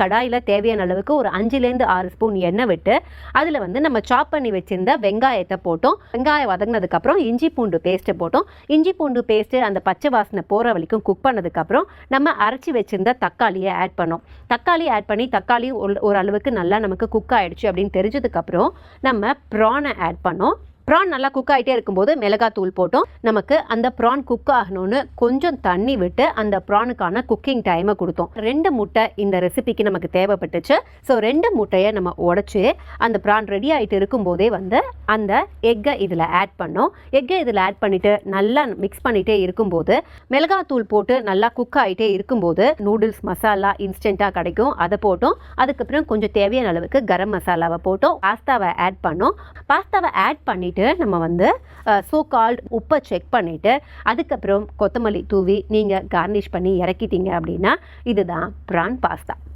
கடாயில் தேவையான அளவுக்கு ஒரு 5லேருந்து 6 ஸ்பூன் எண்ணெய் விட்டு அதில் வந்து நம்ம சாப் பண்ணி வச்சிருந்த வெங்காயத்தை போட்டோம். வெங்காயம் வதங்கினதுக்கப்புறம் இஞ்சி பூண்டு பேஸ்ட்டை போட்டோம். இஞ்சி பூண்டு பேஸ்ட்டு அந்த பச்சை வாசனை போகிற வரைக்கும் குக் பண்ணதுக்கப்புறம் நம்ம அரைச்சி வச்சிருந்த தக்காளியை ஆட் பண்ணோம். தக்காளி ஆட் பண்ணி தக்காளி ஒரு அளவுக்கு நல்லா நமக்கு குக் ஆகிடுச்சு அப்படின்னு தெரிஞ்சதுக்கப்புறம் நம்ம ப்ரானை ஆட் பண்ணோம். ப்ரான் நல்லா குக் ஆகிட்டே இருக்கும்போது மிளகாத்தூள் போட்டோம். நமக்கு அந்த ப்ரான் குக் ஆகணும்னு கொஞ்சம் தண்ணி விட்டு அந்த ப்ரானுக்கான குக்கிங் டைமை கொடுத்தோம். 2 முட்டை இந்த ரெசிபிக்கு நமக்கு தேவைப்பட்டுச்சு. ஸோ 2 முட்டையை நம்ம உடச்சி அந்த ப்ரான் ரெடி ஆகிட்டு இருக்கும்போதே வந்து அந்த எக்கை இதில் ஆட் பண்ணோம். எக்கை இதில் ஆட் பண்ணிவிட்டு நல்லா மிக்ஸ் பண்ணிகிட்டே இருக்கும்போது மிளகாத்தூள் போட்டு நல்லா குக் ஆகிட்டே இருக்கும்போது நூடுல்ஸ் மசாலா இன்ஸ்டண்ட்டாக கிடைக்கும், அதை போட்டோம். அதுக்கப்புறம் கொஞ்சம் தேவையான அளவுக்கு கரம் மசாலாவை போட்டோம். பாஸ்தாவை ஆட் பண்ணோம். பாஸ்தாவை ஆட் பண்ணிவிட்டு நம்ம வந்து சோ கால்ட் உப்பை செக் பண்ணிவிட்டு அதுக்கப்புறம் கொத்தமல்லி தூவி நீங்கள் கார்னிஷ் பண்ணி இறக்கிட்டீங்க அப்படின்னா இதுதான் ப்ரான் பாஸ்தா.